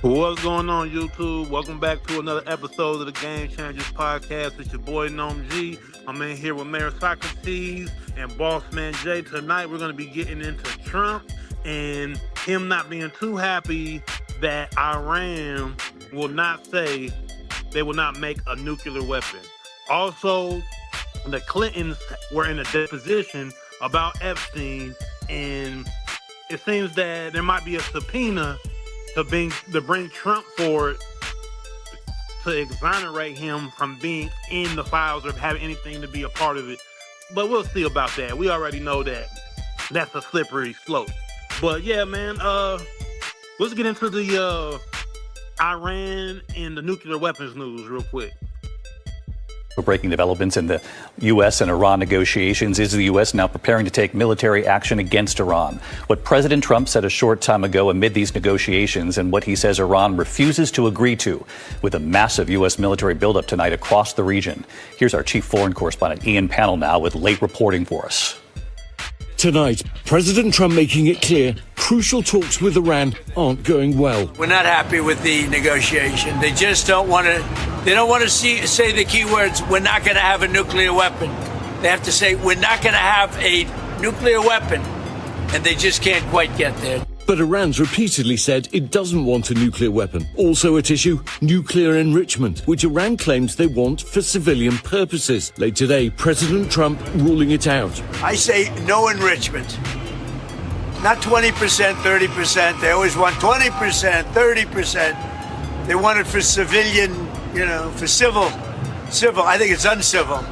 What's going on, YouTube? Welcome back to another episode of the Game Changers Podcast. It's your boy, Gnome G. I'm in here with Mayor Socrates and Boss Man Jay. Tonight, we're going to be getting into Trump and him not being too happy that Iran will not say they will not make a nuclear weapon. Also, the Clintons were in a deposition about Epstein, and it seems that there might be a subpoena to bring Trump forward to exonerate him from being in the files or having anything to be a part of it. But we'll see about that. We already know that that's a slippery slope. But yeah, man, let's get into the Iran and the nuclear weapons news real quick. Breaking developments in the U.S. and Iran negotiations. Is the U.S. now preparing to take military action against Iran? What President Trump said a short time ago amid these negotiations and what he says Iran refuses to agree to, with a massive U.S. military buildup tonight across the region. Here's our chief foreign correspondent, Ian Pannell, now with late reporting for us. Tonight, President Trump making it clear crucial talks with Iran aren't going well. We're not happy with the negotiation. They just don't want to. They don't want to say the key words. We're not going to have a nuclear weapon. They have to say we're not going to have a nuclear weapon, and they just can't quite get there. But Iran's repeatedly said it doesn't want a nuclear weapon. Also at issue, nuclear enrichment, which Iran claims they want for civilian purposes. Late today, President Trump ruling it out. I say no enrichment. Not 20%, 30%. They always want 20%, 30%. They want it for civilian, for civil. I think it's uncivil.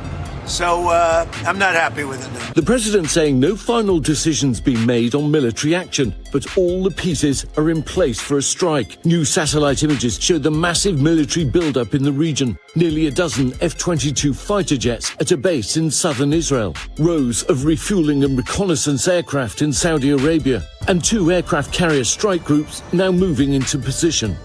So I'm not happy with it now. The president saying no final decisions been made on military action, but all the pieces are in place for a strike. New satellite images show the massive military buildup in the region. Nearly a dozen F-22 fighter jets at a base in southern Israel. Rows of refueling and reconnaissance aircraft in Saudi Arabia. And 2 aircraft carrier strike groups now moving into position.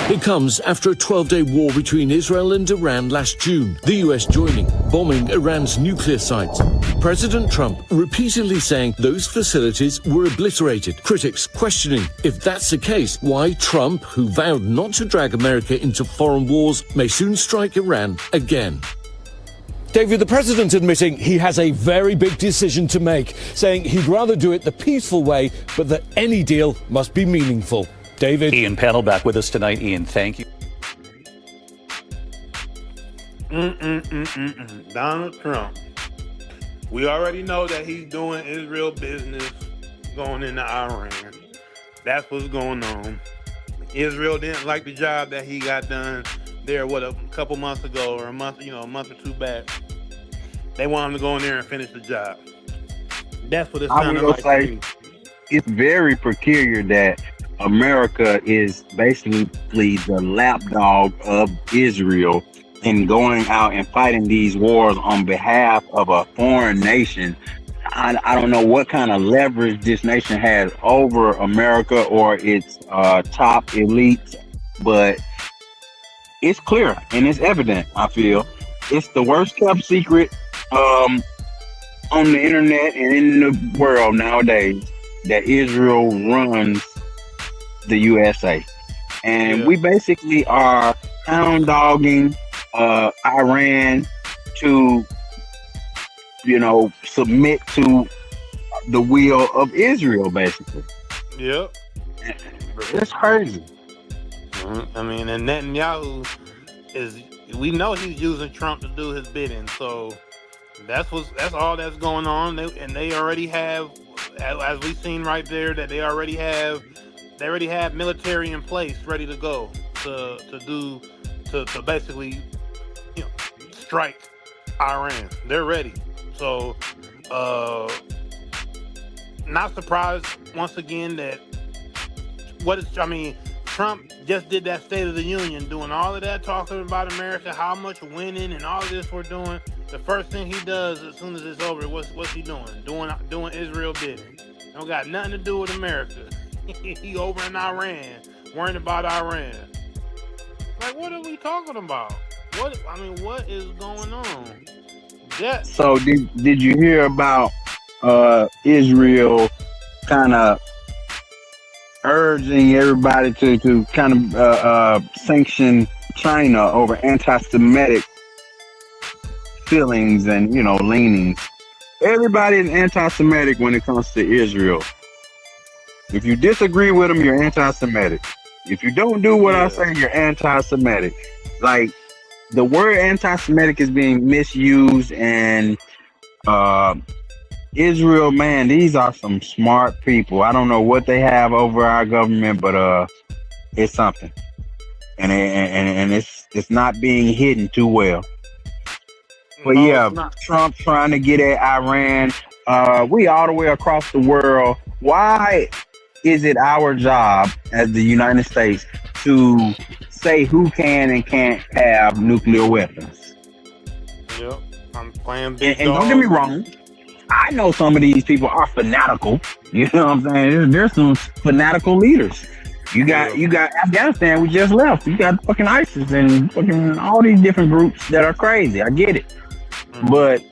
It comes after a 12-day war between Israel and Iran last June, the US joining, bombing Iran's nuclear sites. President Trump repeatedly saying those facilities were obliterated. Critics questioning if that's the case, why Trump, who vowed not to drag America into foreign wars, may soon strike Iran again. David, the president admitting he has a very big decision to make, saying he'd rather do it the peaceful way, but that any deal must be meaningful. David. Ian Pannell back with us tonight. Ian, thank you. Donald Trump. We already know that he's doing Israel business going into Iran. That's what's going on. Israel didn't like the job that he got done there, a couple months ago or a month or two back. They want him to go in there and finish the job. That's what it sounded like to me. It's very peculiar that America is basically the lapdog of Israel and going out and fighting these wars on behalf of a foreign nation. I don't know what kind of leverage this nation has over America or its top elites, but it's clear and it's evident, I feel. It's the worst kept secret on the internet and in the world nowadays that Israel runs the USA. And we basically are hound dogging Iran to, submit to the will of Israel, basically. Yep. It's crazy. I mean, and Netanyahu we know he's using Trump to do his bidding. So that's all that's going on. They already have, as we've seen right there, that they already have military in place ready to go to basically strike Iran. They're ready. So not surprised once again that Trump just did that State of the Union, doing all of that talking about America, how much winning and all of this we're doing. The first thing he does as soon as it's over, what's he doing? Doing Israel bidding. Don't got nothing to do with America. He over in Iran, worrying about Iran. Like, what are we talking about? What is going on? So did you hear about Israel kind of urging everybody to kind of sanction China over anti-Semitic feelings and leanings? Everybody is anti-Semitic when it comes to Israel. If you disagree with them, you're anti-Semitic. If you don't do what I say, you're anti-Semitic. Like, the word anti-Semitic is being misused, and Israel, man, these are some smart people. I don't know what they have over our government, but it's something, and it's not being hidden too well. But Trump trying to get at Iran. We all the way across the world. Why is it our job as the United States to say who can and can't have nuclear weapons? Yep, I'm playing big and don't get me wrong, I know some of these people are fanatical. You know what I'm saying? There's some fanatical leaders. You got Afghanistan, we just left. You got fucking ISIS and fucking all these different groups that are crazy. I get it. But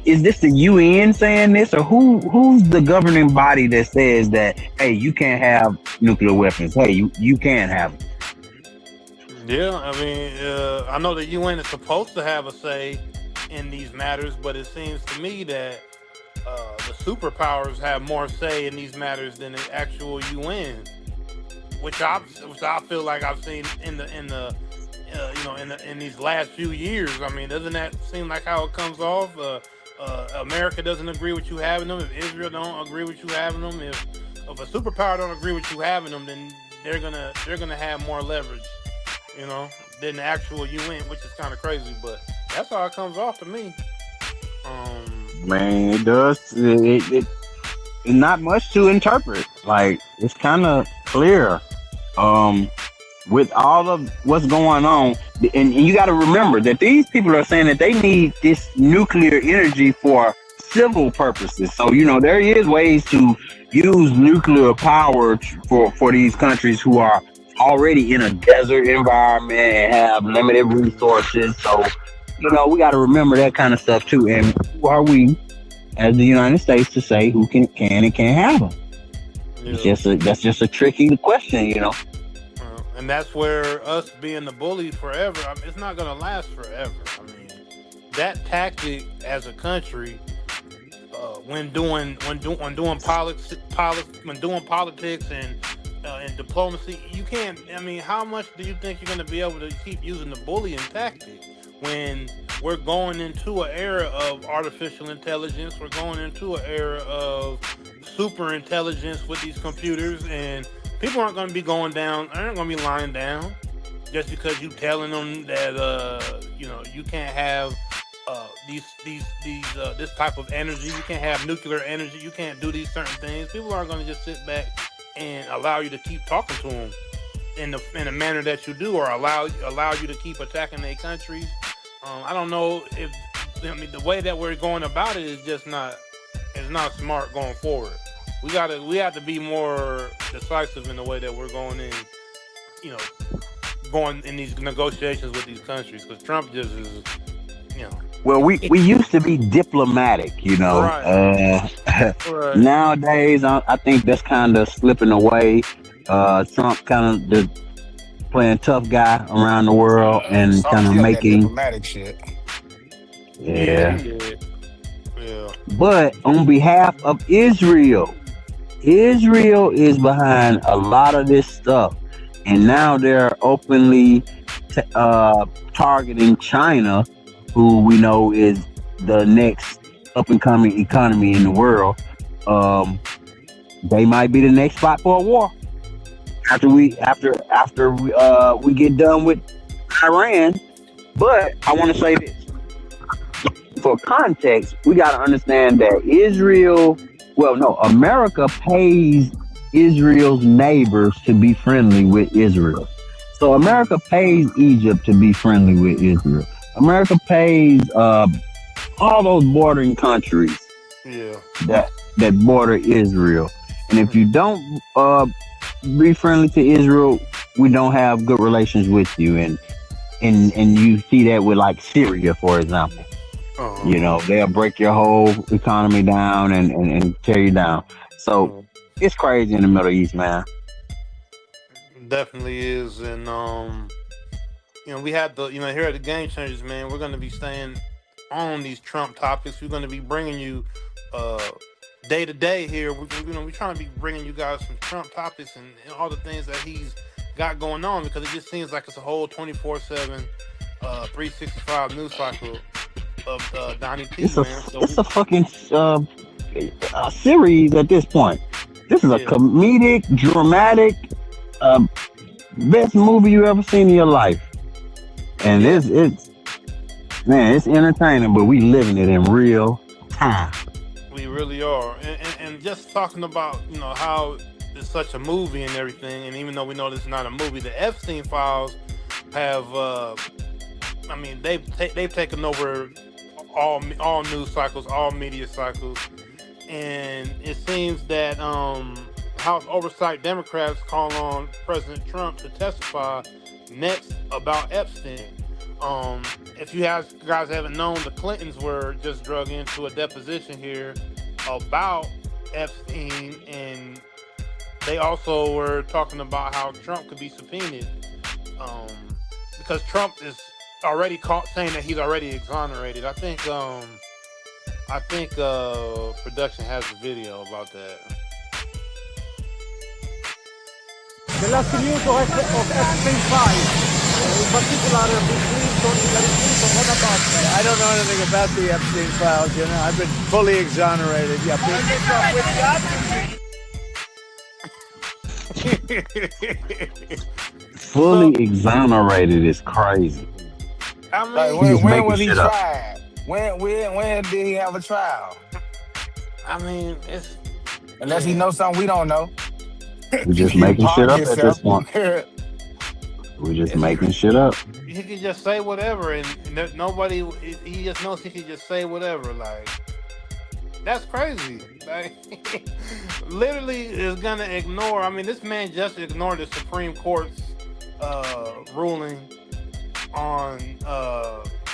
is this the UN saying this, or who's the governing body that says that, hey, you can't have nuclear weapons? Hey, you can have them. Yeah, I know the UN is supposed to have a say in these matters, but it seems to me that the superpowers have more say in these matters than the actual UN, which I feel like I've seen in these last few years. I mean, doesn't that seem like how it comes off? America doesn't agree with you having them. If Israel don't agree with you having them, if a superpower don't agree with you having them, then they're gonna have more leverage, than the actual UN, which is kind of crazy. But that's how it comes off to me. Man, it does. It's not much to interpret. Like, it's kind of clear. With all of what's going on, and you got to remember that these people are saying that they need this nuclear energy for civil purposes. So, there is ways to use nuclear power for these countries who are already in a desert environment and have limited resources. So, we got to remember that kind of stuff too. And who are we as the United States to say who can and can't have them? Yeah. That's just a tricky question, And that's where us being the bully forever, it's not going to last forever. I mean, that tactic as a country, when doing politics and diplomacy, you can't. I mean, how much do you think you're going to be able to keep using the bullying tactic when we're going into an era of artificial intelligence? We're going into an era of super intelligence with these computers, and people aren't going to be going down. They aren't going to be lying down just because you telling them that you can't have this type of energy. You can't have nuclear energy. You can't do these certain things. People aren't going to just sit back and allow you to keep talking to them in a manner that you do, or allow you to keep attacking their countries. I don't know if the way that we're going about it is just not smart going forward. We have to be more decisive in the way that we're going in, going in these negotiations with these countries, because Trump just is, Well, we used to be diplomatic, Right. Right. Nowadays, I think that's kind of slipping away. Trump kind of playing tough guy around the world and kind of making diplomatic shit. Yeah. Yeah. But on behalf of Israel is behind a lot of this stuff, and now they're openly targeting China, who we know is the next up-and-coming economy in the world. They might be the next spot for a war after we get done with Iran. But I want to say this. For context, we got to understand that Israel Well, no, America pays Israel's neighbors to be friendly with Israel. So America pays Egypt to be friendly with Israel. America pays all those bordering countries Yeah. that border Israel. And if you don't be friendly to Israel, we don't have good relations with you. And you see that with like Syria, for example. You know, they'll break your whole economy down and tear you down. So it's crazy in the Middle East, man. Definitely is. And we had here at the Game Changers, man, we're gonna be staying on these Trump topics. We're gonna be bringing you day to day here. We're trying to be bringing you guys some Trump topics and all the things that he's got going on, because it just seems like it's a whole 24/7 365 news cycle of Donnie T, It's man. a fucking series at this point. This is a comedic, dramatic, best movie you ever seen in your life. And it's entertaining, but we living it in real time. We really are. And just talking about, how it's such a movie and everything, and even though we know this is not a movie, the Epstein files have they've taken over all news cycles, all media cycles. And it seems that House Oversight Democrats call on President Trump to testify next about Epstein. If you guys haven't known, the Clintons were just drug into a deposition here about Epstein, and they also were talking about how Trump could be subpoenaed because Trump is already caught saying that he's already exonerated. I think production has a video about that. The last news of Epstein files, in particular between Hillary Clinton. What about that? I don't know anything about the Epstein files. I've been fully exonerated. Yeah, Fully exonerated is crazy. I mean, Like when was he tried? When did he have a trial? I mean, it's Unless he knows something we don't know. We're just making shit up at this point. We're just making shit up. he could just say whatever, and nobody. He just knows he could just say whatever. Like, that's crazy. Like, literally is gonna ignore. I mean, this man just ignored the Supreme Court's ruling on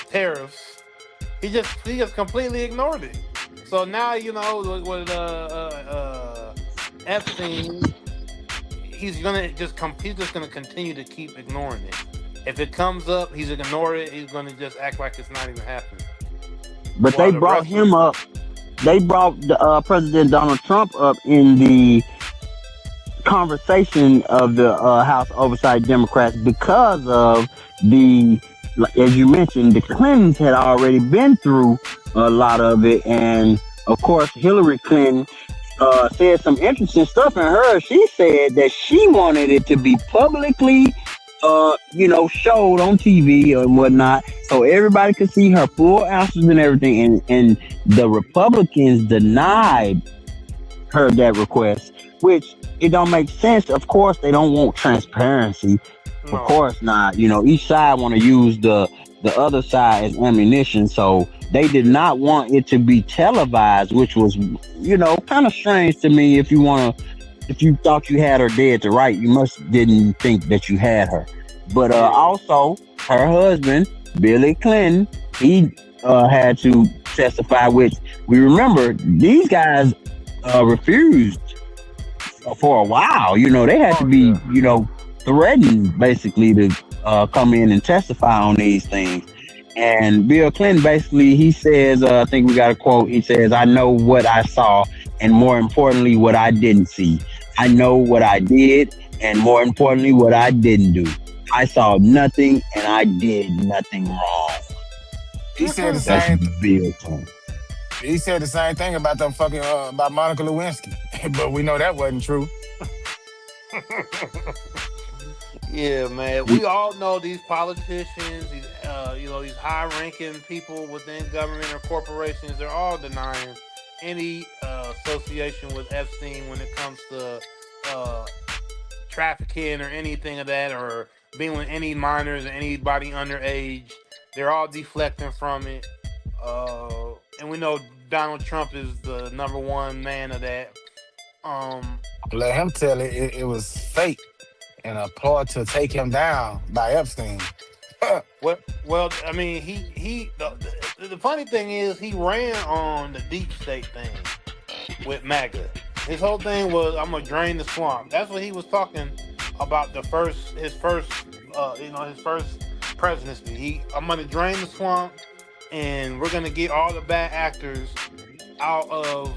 tariffs. He just completely ignored it. So now with Epstein, he's just gonna continue to keep ignoring it. If it comes up, he's ignore it. He's gonna just act like it's not even happening. But they brought him up. They brought President Donald Trump up in the conversation of the House Oversight Democrats because of as you mentioned, the Clintons had already been through a lot of it, and of course Hillary Clinton said some interesting stuff in her. She said that she wanted it to be publicly showed on TV and whatnot, so everybody could see her full answers and everything. And the Republicans denied her that request, which it don't make sense. Of course, they don't want transparency. No. Of course not. Each side want to use the other side as ammunition, so they did not want it to be televised, which was, kind of strange to me. If you thought you had her dead to right, you didn't think that you had her. But also, her husband, Billy Clinton, he had to testify, which we remember these guys refused for a while. They had to be, threatened basically to come in and testify on these things. And Bill Clinton basically, he says, I think we got a quote. He says, "I know what I saw, and more importantly, what I didn't see. I know what I did, and more importantly, what I didn't do. I saw nothing, and I did nothing wrong." He said the same. Bill Clinton. He said the same thing about them fucking about Monica Lewinsky, but we know that wasn't true. Yeah, man. We all know these politicians, these high-ranking people within government or corporations. They're all denying any association with Epstein when it comes to uh, trafficking or anything of that, or being with any minors or anybody underage. They're all deflecting from it. And we know Donald Trump is the number one man of that. Um, Let him tell it was fake and a ploy to take him down by Epstein. well, I mean, the funny thing is he ran on the deep state thing with MAGA. His whole thing was, I'm gonna drain the swamp. That's what he was talking about. His first presidency. I'm gonna drain the swamp, and we're gonna get all the bad actors out of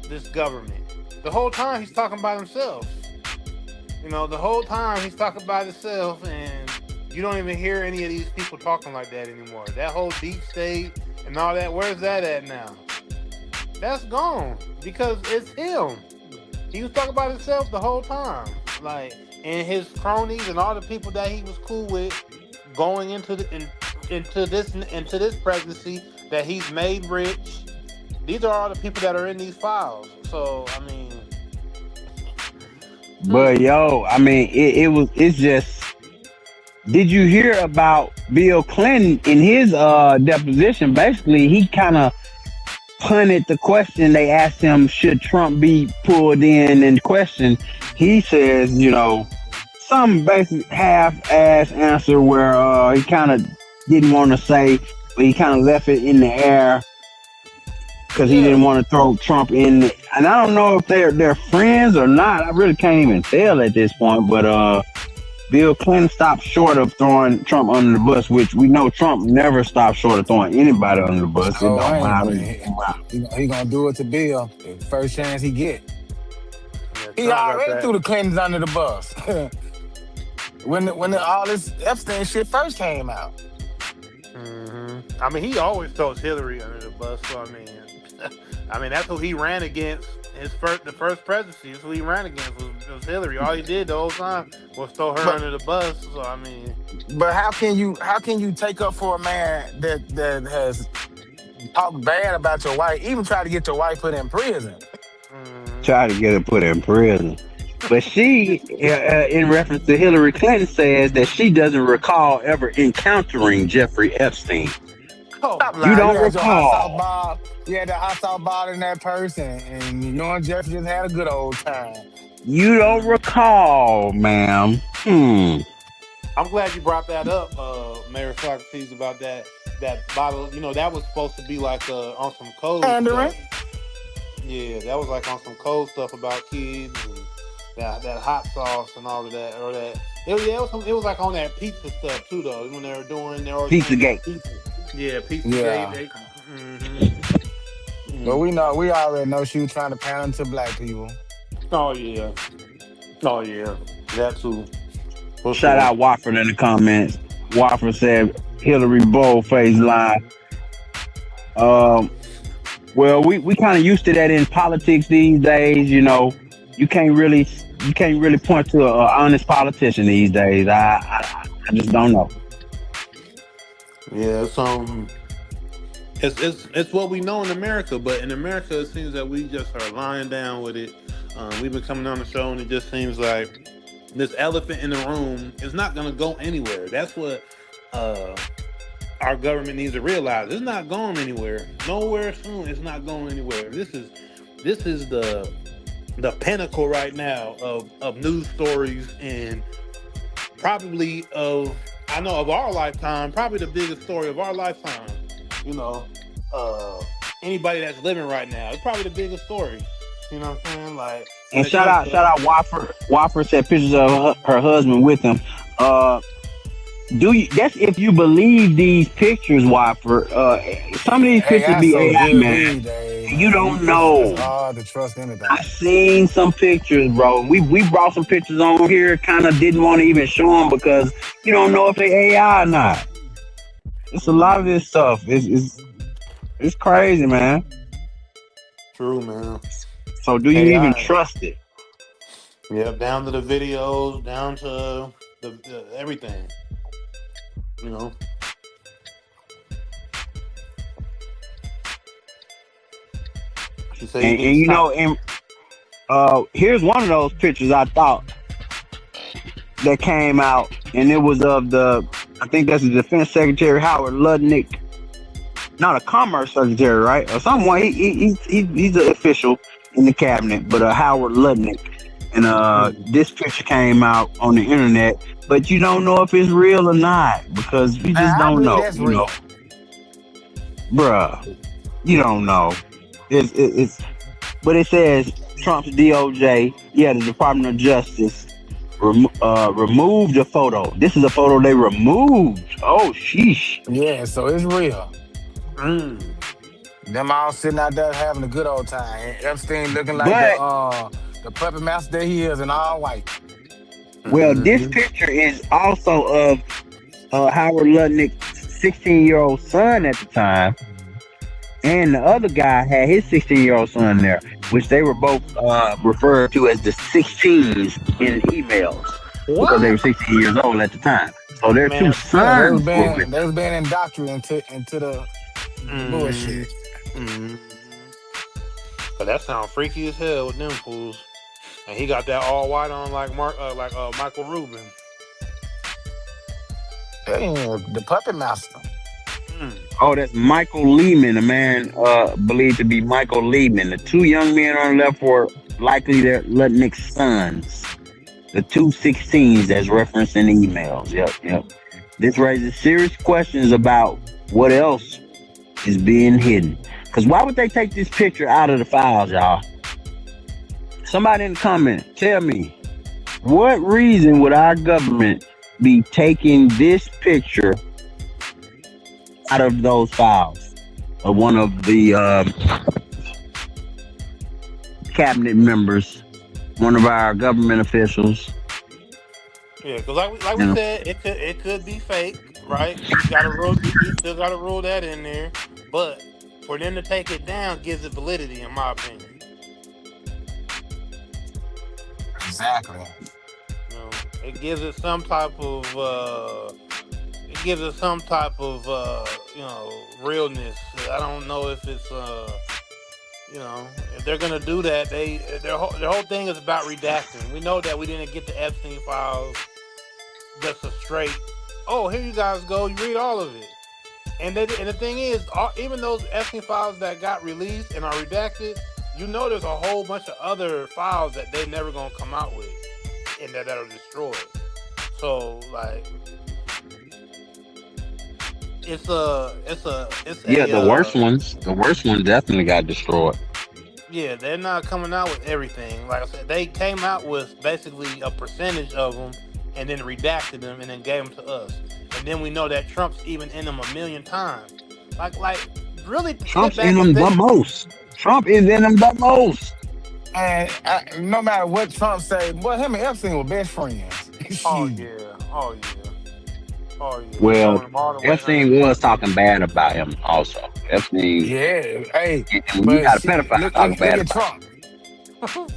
this government. The whole time he's talking about himself. The whole time he's talking about himself, and you don't even hear any of these people talking like that anymore. That whole deep state and all that, where's that at now? That's gone because it's him. He was talking about himself the whole time. Like, and his cronies and all the people that he was cool with going into this presidency that he's made rich. These are all the people that are in these files. So, I mean, But yo, I mean, it's just. Did you hear about Bill Clinton in his deposition? Basically, he kind of punted the question. They asked him, should Trump be pulled in question? He says, some basic half-ass answer where he kind of didn't want to say, but he kind of left it in the air because he didn't want to throw Trump in. And I don't know if they're friends or not. I really can't even tell at this point. But Bill Clinton stopped short of throwing Trump under the bus, which we know Trump never stopped short of throwing anybody under the bus. Oh, he gonna do it to Bill the first chance he get. He already threw the Clintons under the bus when all this Epstein shit first came out. Mm-hmm. I mean, he always throws Hillary under the bus. So I mean, that's who he ran against. The first presidency is who he ran against was Hillary. All he did the whole time was throw her under the bus. So I mean, but how can you take up for a man that has talked bad about your wife, even try to get your wife put in prison? Try to get her put in prison. But she, in reference to Hillary Clinton, says that she doesn't recall ever encountering Jeffrey Epstein. You don't recall. You had the hot sauce bottle in that person, and you and Jeffrey just had a good old time. You don't recall, ma'am. I'm glad you brought that up, Mayor Socrates, about that bottle. That was supposed to be like on some code stuff. Yeah, that was like on some code stuff about kids and that hot sauce and all of that, or that. It was like on that pizza stuff too, though. When they were doing their Pizzagate. Yeah, Pizzagate. Yeah. But we already know she was trying to pander to black people. Oh yeah, that too. Shout out Wofford in the comments. Wofford said Hillary bold-faced lie. Well, we kind of used to that in politics these days. You can't really point to an honest politician these days. I just don't know. Yeah, it's what we know in America, but in America it seems that we just are lying down with it. We've been coming on the show, and it just seems like this elephant in the room is not going to go anywhere. That's what our government needs to realize. It's not going anywhere. Nowhere soon. It's not going anywhere. This is the pinnacle right now of news stories, and probably of our lifetime, probably the biggest story of our lifetime. Anybody that's living right now, it's probably the biggest story. You know what I'm saying? Like, and shout out Wofford. Wofford said pictures of her husband with him. That's if you believe these pictures, Wofford. Some of these pictures be AI, man. You don't know. It's hard to trust anything. I seen some pictures, bro. We brought some pictures on here. Kind of didn't want to even show them because you don't know if they AI or not. It's a lot of this stuff. It's crazy, man. True, man. So do you even trust it? Yeah, down to the videos, down to the everything. She said he And needs you know, stop. and here's one of those pictures I thought that came out, and it was of I think that's the Defense Secretary Howard Lutnick, not a Commerce Secretary, right, or someone. He's an official in the cabinet, but Howard Lutnick. And this picture came out on the internet, but you don't know if it's real or not because you just I don't believe know. that's You real. know, bruh, you don't know. It's but it says Trump's DOJ, the Department of Justice, removed the photo. This is a photo they removed. Oh, sheesh. Yeah, so it's real. Mm. Them all sitting out there having a good old time. And Epstein looking like But the puppet master that he is in all white. well, this picture is also of Howard Lutnick's 16-year-old son at the time, and the other guy had his 16-year-old son there, which they were both referred to as the 16s in emails because they were 16 years old at the time. So their two sons. They was being indoctrinated into the bullshit. But that sounds freaky as hell with them fools. And he got that all white on like Michael Rubin. Hey, the puppet master. Oh, that's Michael Lehman, the man believed to be Michael Lehman. The two young men on the left were likely their Lutnick's sons. The two 16s that's referenced in the emails. Yep. This raises serious questions about what else is being hidden. Because why would they take this picture out of the files, y'all? Somebody in the comment, tell me, what reason would our government be taking this picture out of those files of one of the cabinet members, one of our government officials? Yeah, because like we said, it could be fake, right? You still gotta rule that in there. But for them to take it down gives it validity, in my opinion. Exactly. You know, it gives it some type of realness. I don't know if it's if they're gonna do that, their whole thing is about redacting. We know that we didn't get the Epstein files just a straight. Oh, here you guys go. You read all of it, and the thing is, even those Epstein files that got released and are redacted, there's a whole bunch of other files that they never gonna come out with, and that are destroyed. So like. The worst ones. The worst ones definitely got destroyed. Yeah, they're not coming out with everything. Like I said, they came out with basically a percentage of them, and then redacted them, and then gave them to us. And then we know that Trump's even in them a million times. Like really. Trump's in them the most. Trump is in them the most. And no matter what Trump say, boy, him and Epstein were best friends. Oh yeah. Well, Epstein was talking bad about him also. Epstein. Yeah, hey. When you got a pedophile talking bad about Trump.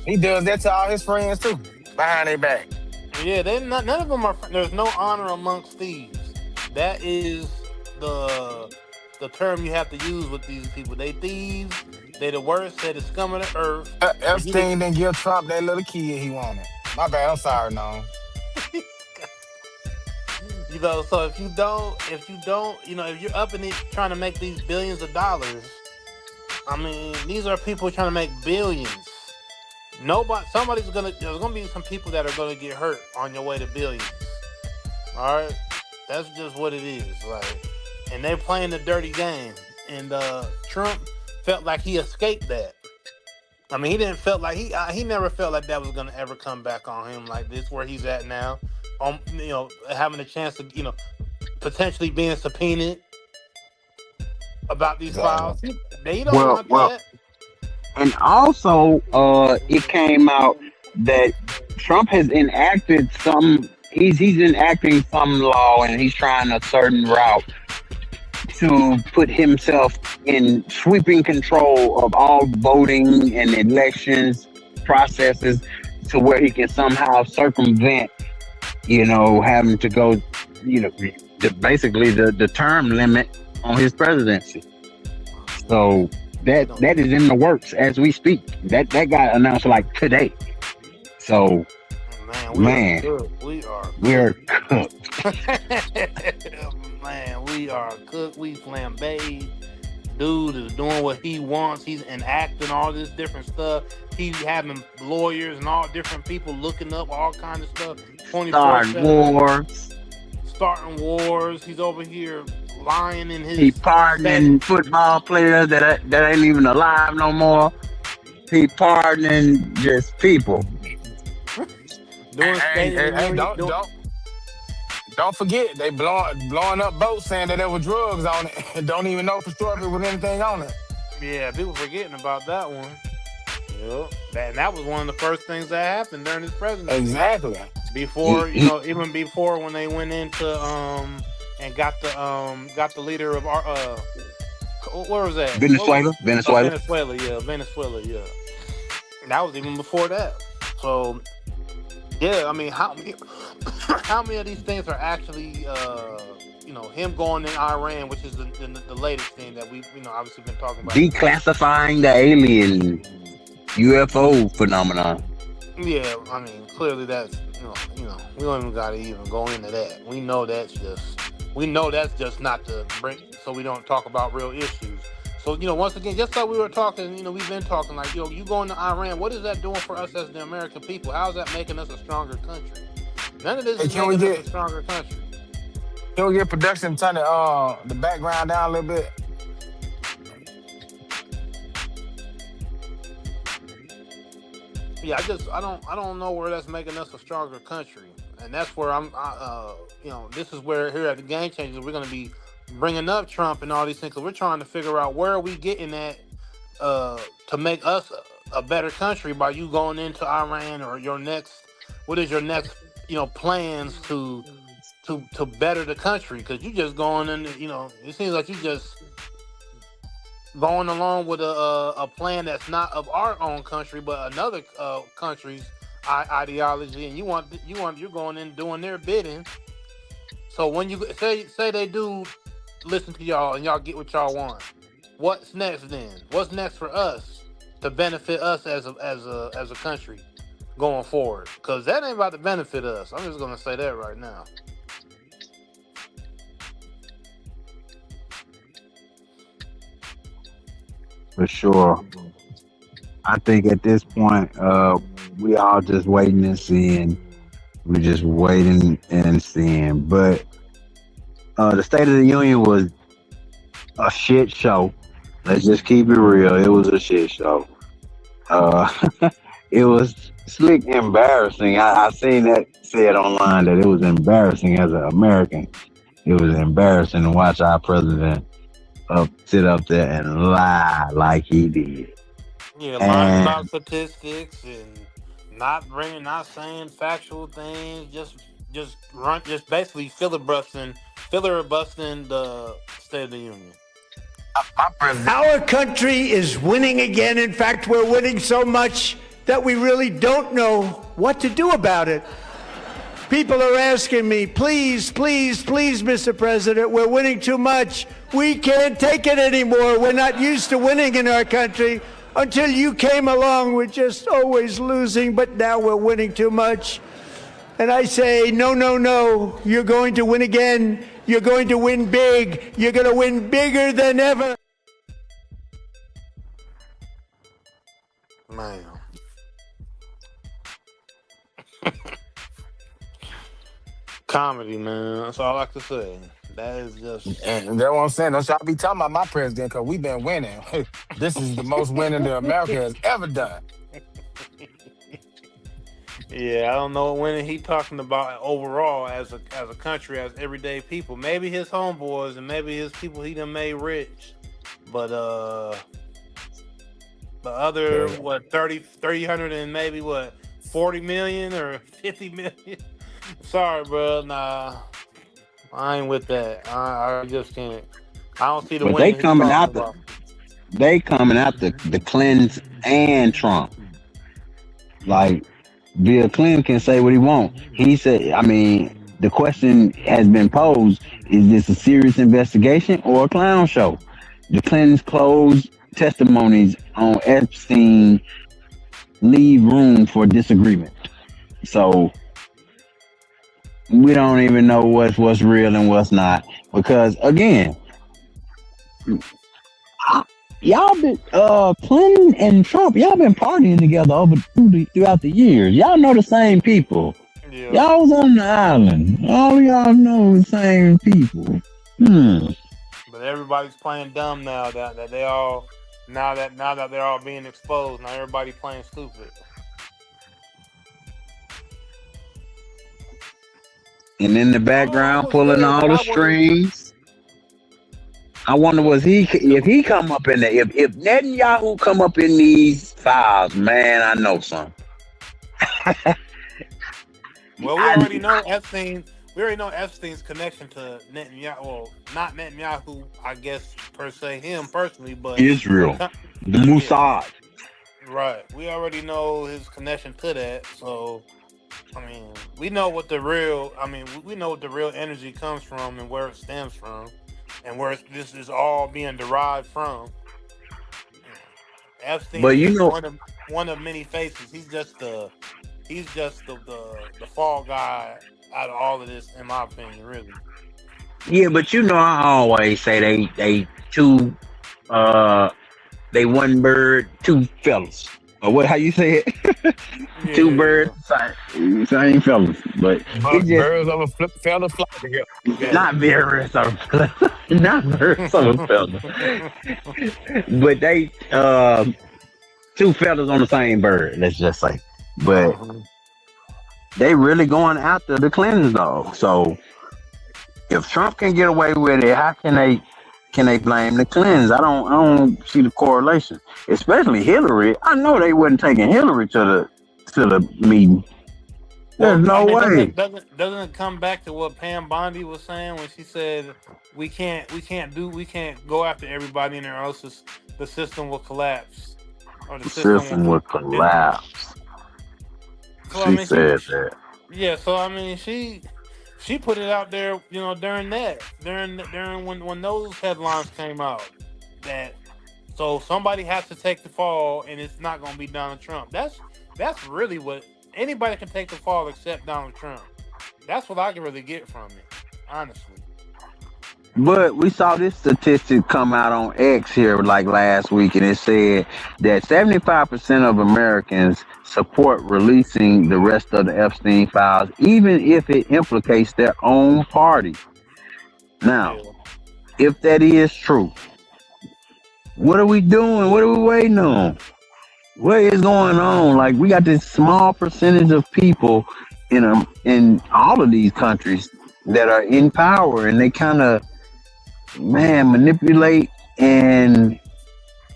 He does that to all his friends too, behind their back. Yeah, none of them are. There's no honor amongst thieves. That is the term you have to use with these people. They thieves. They the worst. They the scum of the earth. Epstein didn't give Trump that little kid he wanted. My bad. I'm sorry, no. So if you don't, if you're up in it trying to make these billions of dollars, I mean, these are people trying to make billions. There's gonna be some people that are gonna get hurt on your way to billions. All right, that's just what it is. Like, and they're playing the dirty game. And Trump felt like he escaped that. I mean, he didn't felt like he never felt like that was gonna ever come back on him like this, where he's at now. Having a chance to, potentially being subpoenaed about these files. They don't want that. And also, it came out that Trump has enacted he's enacting some law, and he's trying a certain route to put himself in sweeping control of all voting and elections processes, to where he can somehow circumvent having to go, basically the term limit on his presidency. So That is in the works as we speak. That got announced like today. So Man, we are cooked. we're cooked. Man, we are cooked. We flambé. Dude is doing what he wants. He's enacting all this different stuff. He's having lawyers and all different people looking up all kinds of stuff. Starting 24/7. wars. Starting wars. He's over here lying in He his pardoning football players that ain't even alive no more. He pardoning just people. doing Hey, State of the Union. don't forget they blowing up boats saying that there were drugs on it and don't even know for sure if it was anything on it. Yeah, people forgetting about that one. Yep. That was one of the first things that happened during his presidency. Exactly. Before, even before when they went into and got the leader of our where was that? Venezuela. Venezuela, yeah. That was even before that. So yeah, I mean, how many of these things are actually him going in Iran, which is the latest thing that we obviously been talking about. Declassifying the alien UFO phenomenon. Yeah, I mean, clearly that's we don't even gotta even go into that. We know that's just not to bring, so we don't talk about real issues. So once again, just like we were talking, we've been talking like, you going to Iran, what is that doing for us as the American people? How is that making us a stronger country? None of this is making us a stronger country. Can we get production to turn the background down a little bit? Yeah, I don't know where that's making us a stronger country, and that's where this is where here at the Game Changers we're going to be bringing up Trump and all these things. Cause we're trying to figure out where are we getting at to make us a better country by you going into Iran, or what is your next plans to better the country? Because you just going in, it seems like you just going along with a plan that's not of our own country but another country's ideology, and you're going in doing their bidding. So when you say they do listen to y'all and y'all get what y'all want, what's next then? What's next for us to benefit us as a country going forward? Because that ain't about to benefit us. I'm just gonna say that right now. For sure. I think at this point, we all just waiting and seeing. We're just waiting and seeing. But the State of the Union was a shit show. Let's just keep it real. It was a shit show. It was slick embarrassing. I seen that said online that it was embarrassing as an American. It was embarrassing to watch our president sit up there and lie like he did. Yeah, lying about statistics and not saying factual things, just basically filibustering the State of the Union. Our country is winning again. In fact, we're winning so much that we really don't know what to do about it. People are asking me, please, please, please, Mr. President, we're winning too much. We can't take it anymore. We're not used to winning in our country. Until you came along, we're just always losing, but now we're winning too much. And I say, no, no, no. You're going to win again. You're going to win big. You're going to win bigger than ever. Man. Comedy, man. That's all I can say. That is just... And that's what I'm saying. Don't y'all be talking about my president, because we've been winning. This is the most winning that America has ever done. Yeah, I don't know what winning he talking about overall as a country, as everyday people. Maybe his homeboys and maybe his people he done made rich. But the other, 300 and maybe 40 million or 50 million? Sorry, bro. Nah, I ain't with that. I just can't. I don't see the But winning. they coming out the Clintons and Trump. Like, Bill Clinton can say what he wants. He said, I mean, the question has been posed, is this a serious investigation or a clown show? The Clintons closed testimonies on Epstein leave room for disagreement. So we don't even know what's real and what's not. Because again, y'all been Clinton and Trump, y'all been partying together throughout the years. Y'all know the same people. Yeah. Y'all was on the island. All y'all know the same people. But everybody's playing dumb now that they all now that they're all being exposed. Now everybody playing stupid. And in the background, pulling all the strings. I wonder if he come up in there, if Netanyahu come up in these files, man, I know something. Well, we already know Epstein. We already know Epstein's connection to Netanyahu. Well, not Netanyahu, I guess per se, him personally, but Israel, the Mossad. Yeah, right. We already know his connection to that. So, I mean, we know what the real. I mean, we know what the real energy comes from and where it stems from, and where this is all being derived from. Epstein is one of many faces. He's just the fall guy out of all of this, in my opinion, really. Yeah, but I always say they one bird, two fellas. Or what? How you say it? Yeah. Two birds, same fellas. But birds of a feather flock together. Not birds of a feather. Not birds of a feather. But they two feathers on the same bird. Let's just say. But they really going after the Clintons though. So if Trump can get away with it, how can they blame the Clintons? I don't see the correlation. Especially Hillary. I know they wasn't taking Hillary to the meeting. There's no way. Doesn't it come back to what Pam Bondi was saying when she said we can't go after everybody in there, or else the system will collapse. Or the system will collapse. So, she said that. Yeah, so I mean she put it out there, during when those headlines came out, that so somebody has to take the fall, and it's not going to be Donald Trump. That's really what anybody can take the fall except Donald Trump. That's what I can really get from it, honestly. But we saw this statistic come out on X here like last week, and it said that 75% of Americans support releasing the rest of the Epstein files, even if it implicates their own party. Now, if that is true, what are we doing? What are we waiting on? What is going on? Like, we got this small percentage of people in all of these countries that are in power, and they kind of manipulate and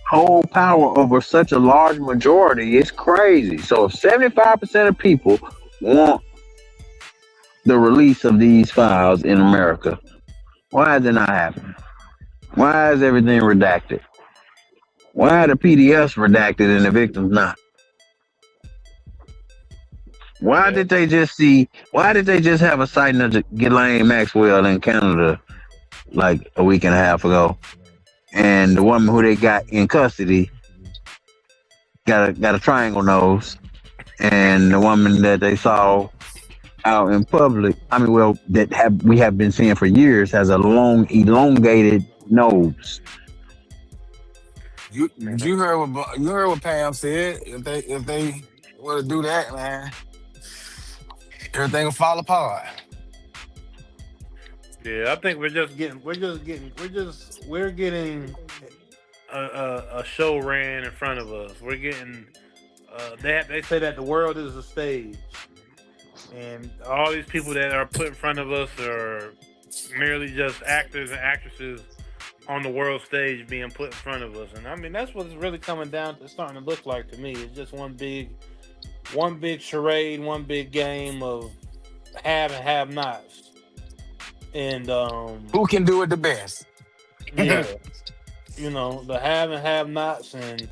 hold power over such a large majority. It's crazy. So if 75% of people want the release of these files in America, why is it not happening? Why is everything redacted? Why are the PDFs redacted and the victims not? Why did they just have a sighting of Ghislaine Maxwell in Canada like a week and a half ago, and the woman who they got in custody got a triangle nose, and the woman that they saw out in public, we have been seeing for years, has a long elongated nose. You heard what Pam said. If they were to do that, man, everything will fall apart. Yeah, I think we're getting a show ran in front of us. We're getting they say that the world is a stage, and all these people that are put in front of us are merely just actors and actresses on the world stage being put in front of us. And I mean, that's what it's really coming down to, starting to look like to me. It's just one big charade, one big game of have and have nots. And who can do it the best? Yeah. The have and have nots, and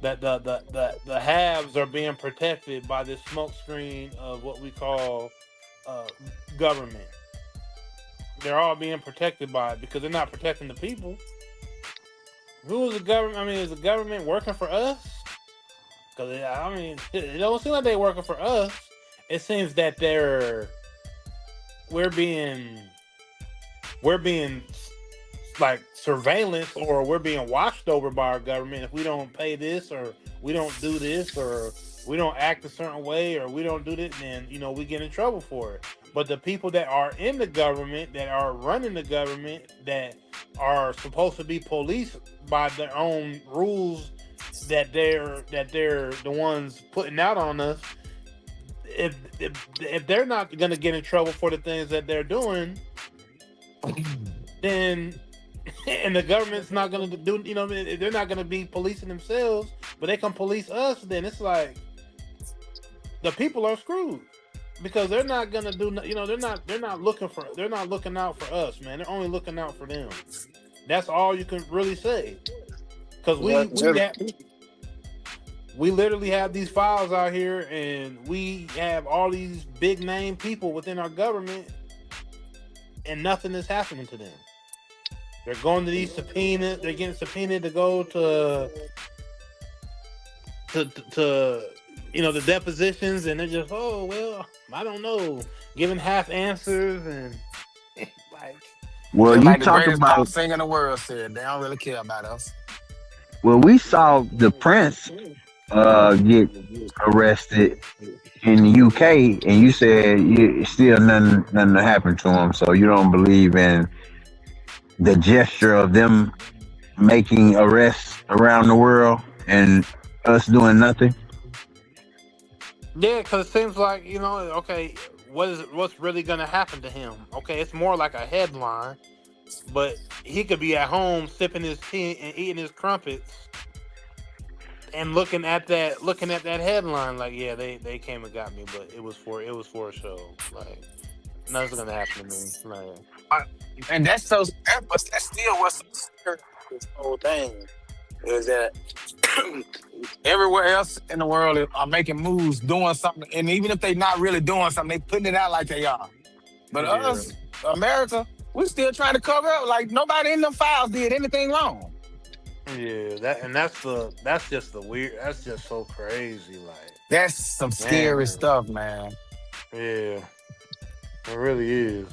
that the haves are being protected by this smoke screen of what we call government. They're all being protected by it because they're not protecting the people. Who is the government? I mean, is the government working for us? Because I mean, it don't seem like they're working for us. It seems that we're being like surveillance, or we're being watched over by our government if we don't pay this, or we don't do this, or we don't act a certain way, or we don't do this, then we get in trouble for it. But the people that are in the government, that are running the government, that are supposed to be policed by their own rules that they're the ones putting out on us, if they're not going to get in trouble for the things that they're doing, then and the government's not going to do, they're not going to be policing themselves, but they can police us, then it's like the people are screwed, because they're not going to do, they're not looking out for us, man. They're only looking out for them. That's all you can really say, because we literally have these files out here, and we have all these big name people within our government, and nothing is happening to them. They're going to these subpoenas. They're getting subpoenaed to go to the depositions, and they're just, oh well, I don't know, giving half answers, and like. Well, you like the talk greatest about pop singer in the world said, they don't really care about us. well, we saw the Prince get arrested in the UK, and you said still nothing happened to him, so you don't believe in the gesture of them making arrests around the world and us doing nothing. Yeah, because it seems like, okay, what's really gonna happen to him? Okay, it's more like a headline, but he could be at home sipping his tea and eating his crumpets and looking at that headline like, yeah, they came and got me, but it was for a show. Like, nothing's gonna happen to me. Like, And that's still what's so scary about this whole thing, is that everywhere else in the world are making moves, doing something, and even if they're not really doing something, they putting it out like they are. But us, America, we're still trying to cover up like nobody in them files did anything wrong. yeah, that's just the weird. That's just so crazy. Like, That's some scary stuff, man. yeah, it really is.